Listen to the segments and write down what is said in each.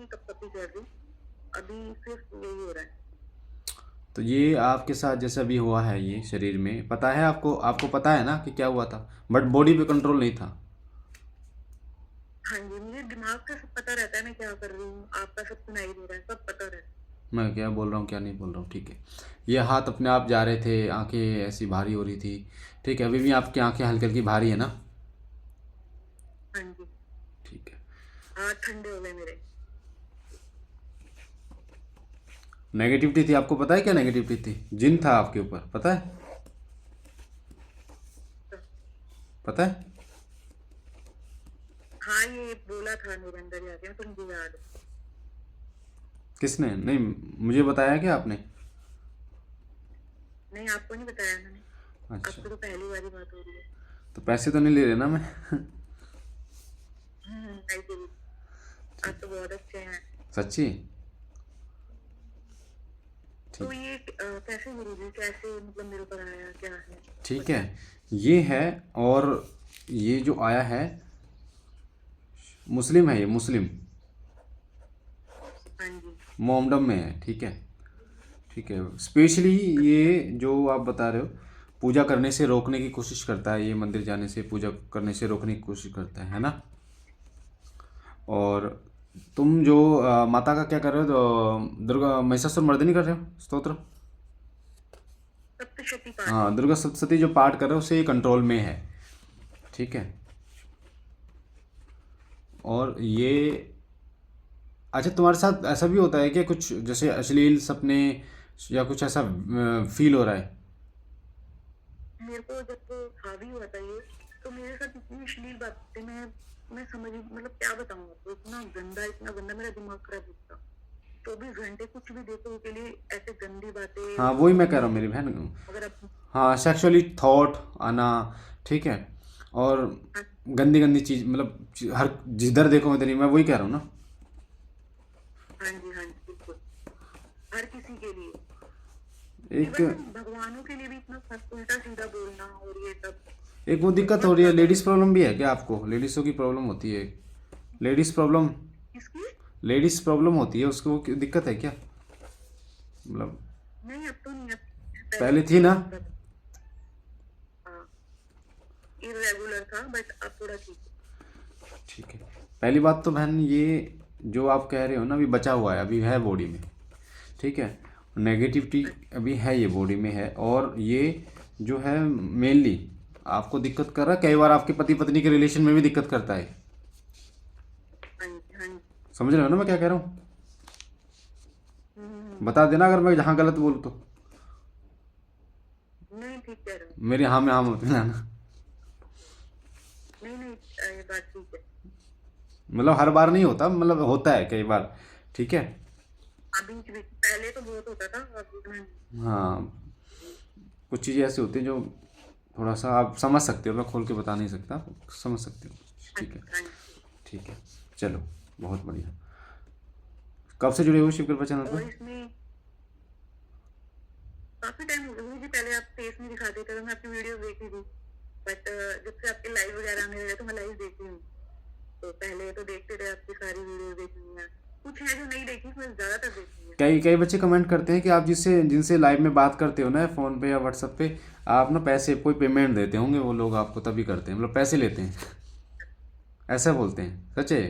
नहीं कब कभी कर रही, अभी सिर्फ यही हो रहा है। तो ये आपके साथ जैसे अभी हुआ है ये शरीर में, पता है आपको, आपको पता है ना कि क्या हुआ था, बट बॉडी पे कंट्रोल नहीं था। हाँ जी, मुझे दिमाग का सब पता रहता है मैं क्या कर रही हूँ, आपका सब सुनाई दे रहा है, सब पता रहता मैं क्या बोल रहा हूँ क्या नहीं बोल रहा हूँ, ठीक है। ये हाथ अपने आप जा रहे थे, आंखें ऐसी भारी हो रही थी, ठीक है। अभी भी आपकी आंखें हल्की हल्की भारी है ना? है। हाँ जी। ठीक है। हाथ ठंडे हो गए मेरे। नेगेटिविटी थी, आपको पता है क्या नेगेटिविटी थी? जिन था आपके ऊपर, पता है? तो, पता है? हाँ ये बोला था मेरे अंदर जाके तो मुझे याद है। किसने? नहीं, मुझे बताया क्या आपने? नहीं आपको नहीं बताया मैंने, अच्छा। आपसे तो पहली बारी बात हो रही है। तो पैसे तो नहीं ले रहे ना मैं? नहीं दीदी, आप ठीक। तो बहुत अच्छे हैं। सच्ची? तो ठीक। ये कैसे गुरुजी, कैसे मतलब मेरे ऊपर आया, क्या है, ठीक है। बताएं। ये है। और ये जो आया है, मुस्लिम है ये, मुस्लिम हाँ जी। मोमडम में है, ठीक है। ठीक है, स्पेशली ये जो आप बता रहे हो, पूजा करने से रोकने की कोशिश करता है, ये मंदिर जाने से, पूजा करने से रोकने की कोशिश करता है ना? और तुम जो माता का क्या कर रहे हो, तो दुर्गा महिषासुर मर्दिनी कर रहे हो स्तोत्र? सप्तशती पाठ। हाँ, दुर्गा सप्तशती जो पाठ कर रहे हो उससे ये कंट्रोल में है, ठीक है। और ये, अच्छा, तुम्हारे साथ ऐसा भी होता है कि कुछ जैसे अश्लील सपने या कुछ ऐसा फील हो रहा है? मेरे को जब वो हावी हुआ था ये, तो मेरे साथ इतनी अश्लील बातें, मैं समझ मतलब क्या बताऊँ आपको, इतना गंदा मेरा दिमाग खराब होता। 24 घंटे कुछ भी देखो के लिए ऐसे गंदी बातें हाँ, वही मैं कह रहा हूँ उल्टी, मेरी बहन। अगर आप। हाँ, सेक्सुअली थॉट आना, ठीक है। और हाँ। गंदी गंदी चीज, मतलब हर जिधर देखो मैं तेरी, मैं वही कह रहा हूँ ना। हाँ जी, हाँ जी, बिल्कुल। हर किसी के लिए, एक इवन भगवानों के लिए भी इतना उल्टा सीधा बोलना और ये सब एक वो दिक्कत हो बहुत रही है, ज्यादा लेडीज है। प्रॉब्लम भी है क्या आपको? लेडीज़ों की प्रॉब्लम होती है? लेडीज प्रॉब्लम, किसकी? लेडीज प्रॉब्लम होती है उसको, वो दिक्कत है क्या, मतलब? नहीं अब तो नहीं, अब पहले पहले थी थोड़ा ना? होता था। हाँ, इरेगुलर था बट अब थोड़ा ठीक है। ठीक है। पहली बात तो बहन, ये जो आप कह रहे हो ना, अभी बचा हुआ है, अभी है बॉडी में, ठीक है। नेगेटिविटी अभी है, ये बॉडी में है। और ये जो है मेनली आपको दिक्कत कर रहा है, कई बार आपके पति पत्नी के रिलेशन में भी दिक्कत करता है। हाँ जी, हाँ जी। समझ रहे हो ना मैं क्या कह रहा हूँ? हम्म। बता देना अगर मैं जहाँ गलत बोलूँ तो। नहीं ठीक कह रहे हो। मेरी हाँ में हाँ मत मिलाना। नहीं नहीं, ये बात ठीक है। मतलब हर बार नहीं होता, मतलब होता है कई बार, ठीक है। अभी भी पहले तो बहुत होता था, अब इतना नहीं। हाँ, कुछ चीज़ें ऐसी होती हैं जो थोड़ा सा आप समझ सकते हो, मैं खोल के बता नहीं सकता, समझ सकते हो, हाँ ठीक है। जी, हाँ जी। ठीक है, चलो, बहुत बढ़िया। कब से जुड़े हुए शिव कृपा चैनल और पर? इसमें काफी टाइम हो गया मुझे, पहले आप फेस नहीं दिखाते थे तो मैं आपकी वीडियो देखती थी, बट जब से आपके लाइव वगैरह आने लगे तो मैं लाइव देखती हूँ। तो पहले तो देखते थे, आपकी सारी वीडियो देखी है, कुछ है जो नहीं देखी, मैं ज्यादातर देखी है। कई कई बच्चे कमेंट करते हैं कि आप जिससे जिनसे लाइव में बात करते हो ना, फ़ोन पे या व्हाट्सएप पे, आप ना पैसे, कोई पेमेंट देते होंगे वो लोग आपको, तभी करते हैं, मतलब पैसे लेते हैं, ऐसा बोलते हैं, सच है?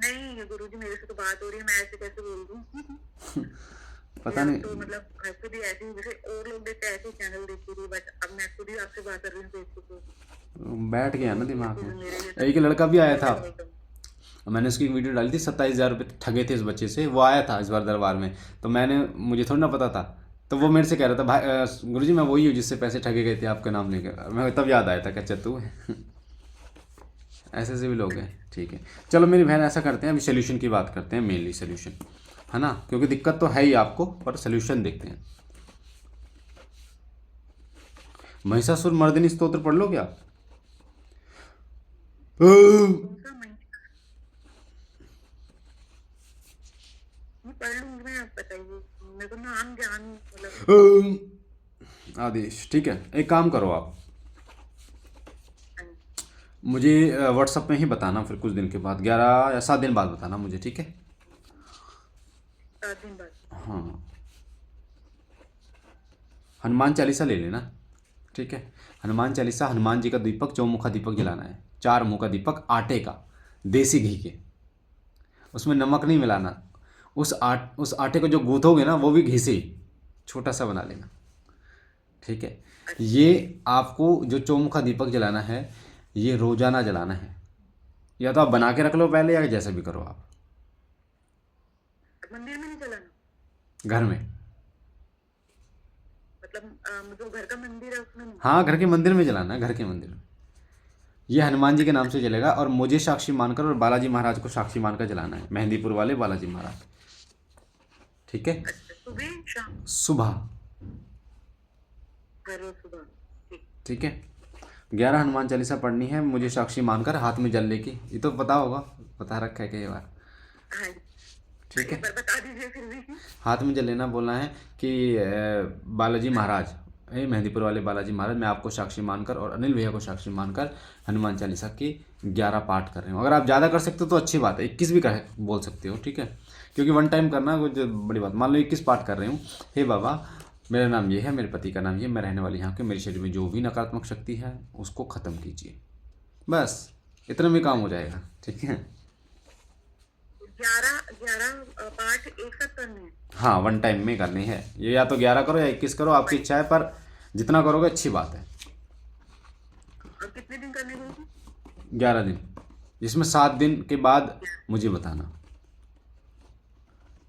नहीं गुरुजी, मेरे से तो बात हो रही है, मैं ऐसे कैसे बोल दूँ। ये पता आप नहीं, तो मतलब ऐसे भी ऐसे ही, जैसे और लोग देखते हैं ऐसे चैनल देखती थी, बट अब मैं खुद ही आपसे बात कर रही हूँ फेसबुक पे। बैठ गया ना तो ये दिमाग चीज में। मेरे लिए एक लड़का भी आया था, स्पेशल है एकदम। मैंने उसकी एक वीडियो डाली थी, 27,000 रुपये ठगे थे इस बच्चे से, वो आया था इस बार दरबार में। तो मैंने, मुझे थोड़ी ना पता था, तो वो मेरे से कह रहा था, भाई गुरुजी मैं वही हूँ जिससे पैसे ठगे गए थे आपका नाम लेकर। मैं तब याद आया था कि अच्छा तू है। ऐसे ऐसे भी लोग हैं, ठीक है। चलो मेरी बहन, ऐसा करते हैं, अभी सोल्यूशन की बात करते हैं, मेनली सोल्यूशन, है ना, क्योंकि दिक्कत तो है ही आपको, पर सोल्यूशन देखते हैं। महिषासुर मर्दिनी स्तोत्र पढ़ लो क्या? कौन सा महीना? मैं पढ़ लूंगी, मैं, आप बताइए, मेरे को नाम जान मतलब। आदेश, ठीक है, एक काम करो आप, हाँ जी। मुझे व्हाट्सएप में ही बताना, फिर कुछ दिन के बाद, 11 या 7 दिन बाद बताना मुझे, ठीक है? 7 दिन बाद। हाँ, हनुमान चालीसा ले लेना, ठीक है? हनुमान चालीसा, हनुमान जी का दीपक, चौमुखा दीपक जलाना है, 4 मुँह का दीपक, आटे का, देसी घी के, उसमें नमक नहीं मिलाना। उस आटे को जो गूँथोगे ना, वो भी घी से ही छोटा सा बना लेना, ठीक है? ये आपको जो चौमुखा दीपक जलाना है, ये रोजाना जलाना है, या तो आप बना के रख लो पहले, या जैसा भी करो आप, मंदिर में नहीं जलाना, घर में। मतलब जो घर का मंदिर है उसमें नहीं। हाँ, घर के मंदिर में जलाना है, घर के मंदिर में। ये हनुमान जी के नाम से जलेगा, और मुझे साक्षी मानकर और बालाजी महाराज को साक्षी मानकर जलाना है, मेहंदीपुर वाले बालाजी महाराज, ठीक है? अच्छा, सुबह शाम? सुबह, हर रोज सुबह, ठीक। ठीक है? 11 हनुमान चालीसा पढ़नी है, मुझे साक्षी मानकर, हाथ में जल लेके, ये तो पता होगा, बता रखा है कई बार, हाँ, ठीक है? एक बार बता दीजिए फिर भी। हाथ में जल लेना, बोलना है कि बालाजी महाराज, मेहंदीपुर वाले बालाजी महाराज, मैं आपको साक्षी मानकर और अनिल भैया को साक्षी मानकर हनुमान चालीसा की 11 पाठ कर रहे हो। अगर आप ज़्यादा कर सकते हो तो अच्छी बात है, 21 भी कर बोल सकते हो, ठीक है? क्योंकि वन टाइम करना कुछ बड़ी बात। मान लो 21 पाठ कर रहे हूँ, हे बाबा मेरा नाम ये है, मेरे पति का नाम ये, मैं रहने वाली यहाँ की, मेरे शरीर में जो भी नकारात्मक शक्ति है उसको ख़त्म कीजिए, बस इतना में काम हो जाएगा, ठीक है? 11 पाठ एक साथ करने हैं? हाँ, वन टाइम में करनी है ये, या तो 11 करो या 21 करो, आपकी इच्छा है, पर जितना करोगे अच्छी बात है। और कितने दिन करने होंगे? 11 दिन, जिसमें 7 दिन के बाद मुझे बताना।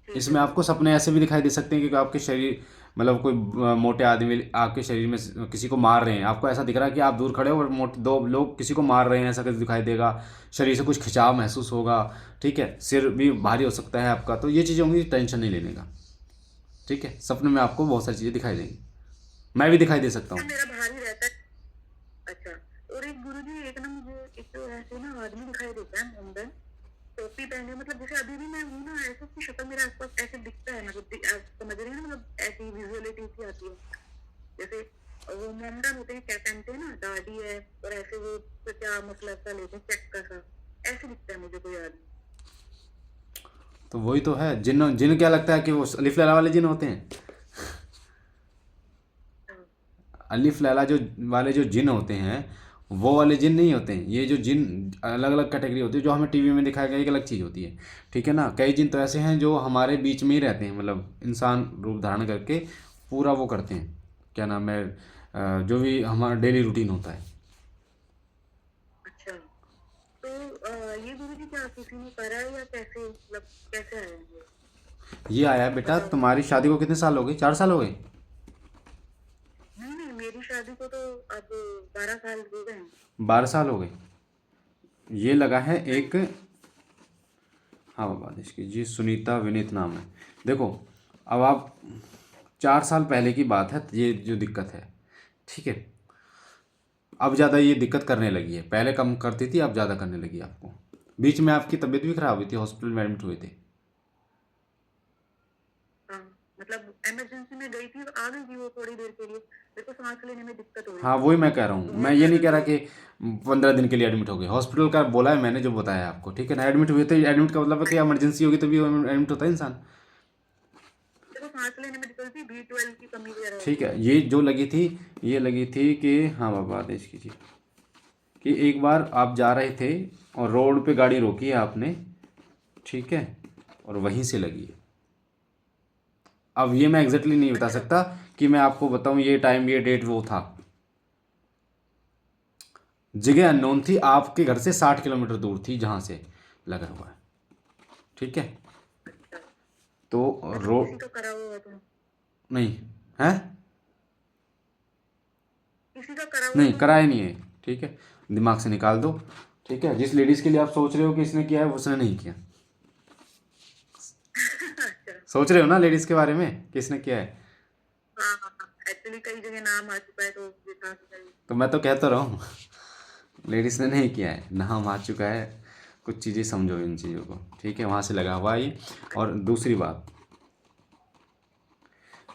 इसमें आपको सपने ऐसे भी दिखाई दे सकते हैं कि आपके शरीर, मतलब कोई मोटे आदमी आपके शरीर में किसी को मार रहे हैं, आपको ऐसा दिख रहा है कि आप दूर खड़े हो और मोटे 2 लोग किसी को मार रहे हैं, ऐसा कुछ दिखाई देगा, शरीर से कुछ खिंचाव महसूस होगा, ठीक है? सिर भी भारी हो सकता है आपका, तो ये चीज़ें होंगी, टेंशन नहीं लेने का, ठीक है? सपने में आपको बहुत सारी चीज़ें दिखाई देंगी, मैं भी दिखाई दे सकता हूँ। मेरा भारी रहता है। अच्छा, और एक गुरुजी, एक ना मुझे एक तो ऐसे ना आदमी दिखाई देता है अंदर, टोपी पहने, मतलब जैसे अभी भी मैं हूँ ना, ऐसे उसकी शक्ल मेरे आसपास ऐसे दिखता है, मतलब आप समझ रही है ना, मतलब ऐसी विजुअलिटी सी आती है, जैसे वो मोमडन होते हैं, क्या पहनते हैं ना, दाढ़ी है और ऐसे वो तो क्या मतलब सा लेते हैं, चक्का सा, ऐसे दिखता है मुझे कोई आदमी। तो वही तो है, जिन जिन क्या लगता है कि वो अलिफ लैला वाले जिन होते हैं? अलिफ लैला जो वाले जो जिन होते हैं, वो वाले जिन नहीं होते हैं। ये जो जिन अलग अलग कैटेगरी होती है, जो हमें टीवी में दिखाया गया, एक अलग चीज़ होती है, ठीक है ना? कई जिन तो ऐसे हैं जो हमारे बीच में ही रहते हैं, मतलब इंसान रूप धारण करके पूरा वो करते हैं, क्या नाम है, जो भी हमारा डेली रूटीन होता है। अच्छा, तो ये गुरुजी क्या किसी ने करा है या कैसे, मतलब कैसे आया है ये? ये आया है बेटा, तुम्हारी शादी को कितने साल हो गए? 4 साल हो गए? नहीं नहीं, मेरी शादी को तो अब 12 साल हो गए हैं। 12 साल हो गए। ये लगा है एक, हाँ बाबा आदेश कीजिए, सुनीता विनीत नाम है। देखो, अब आप 4 साल पहले की बात है ये जो दिक्कत है, ठीक है? अब ज़्यादा ये दिक्कत करने लगी है, पहले कम करती थी, अब ज़्यादा करने लगी आपको। बीच में आपकी तबीयत भी खराब हुई थी, हॉस्पिटल में एडमिट हुए थे। हाँ, मतलब इमरजेंसी में गई थी, आ गई थी वो थोड़ी देर के लिए, मेरे को सांस लेने में दिक्कत हो रही हाँ, थी। वही मैं कह रहा हूँ, मैं ये नहीं कह रहा कि 15 दिन के लिए एडमिट हो गए, हॉस्पिटल का बोला है मैंने, जो बताया आपको, ठीक है ना? एडमिट हुए थे, एडमिट का मतलब है कि इमरजेंसी होगी तभी एडमिट होता है इंसान, मेरे को सांस लेने में दिक्कत थी, B12 की कमी वगैरह हो ठीक गई। है? ये जो लगी थी, ये लगी थी कि, हाँ बाबा आदेश कीजिए, कि एक बार आप जा रहे थे और रोड पे गाड़ी रोकी है आपने, ठीक है? और वहीं से लगी है। अब ये मैं एग्जैक्टली नहीं बता सकता कि मैं आपको बताऊं ये टाइम, ये डेट, वो था, जगह अननोन थी, आपके घर से 60 किलोमीटर दूर थी जहां से लगा हुआ है, ठीक है? तो मतलब रोड किसी का करा हुआ तो नहीं है, किसी का करा हुआ नहीं तो कराया नहीं है, ठीक है? दिमाग से निकाल दो, ठीक है? जिस लेडीज़ के लिए आप सोच रहे हो कि इसने किया है, उसने नहीं किया। अच्छा, सोच रहे हो ना लेडीज़ के बारे में कि इसने किया है, हाँ हाँ हाँ, एक्चुअली कई जगह नाम आ चुका है तो विश्वास करिए। तो मैं तो कहता रहा हूँ लेडीज़ ने नहीं किया है, नाम आ चुका है, कुछ चीज़ें समझो इन चीज़ों को, ठीक है? वहाँ से लगा हुआ है ये। और दूसरी बात,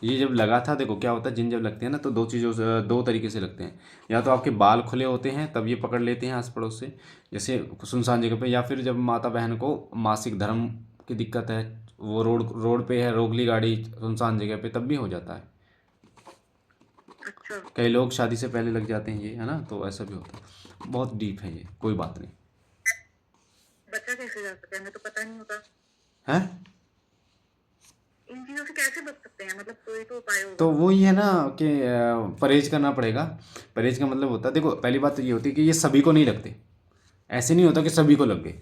ये जब लगा था, देखो क्या होता है, जिन जब लगते हैं ना तो दो तरीके से लगते हैं। या तो आपके बाल खुले होते हैं तब ये पकड़ लेते हैं आस पड़ोस से, जैसे सुनसान जगह पे, या फिर जब माता बहन को मासिक धर्म की दिक्कत है, वो रोड रोड पे है, रोक ली गाड़ी सुनसान जगह पे, तब भी हो जाता है। अच्छा। कई लोग शादी से पहले लग जाते हैं ये, है ना, तो ऐसा भी होता है। बहुत डीप है ये, कोई बात नहीं। बच्चा कैसे जा सकता है, हमें तो पता नहीं होता। है इन चीजों से कैसे बच सकते हैं, मतलब कोई तो उपाय होगा। तो वही है ना कि परहेज करना पड़ेगा। परहेज का मतलब होता है, देखो पहली बात तो ये होती है कि ये सभी को नहीं लगते। ऐसे नहीं होता कि सभी को लग गए,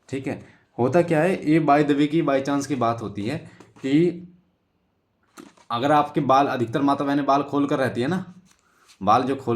ठीक है। होता क्या है, ये बाय द वे की, बाय चांस की बात होती है कि अगर आपके बाल, अधिकतर माता बहनें बाल खोल कर रहती है ना, बाल जो खोल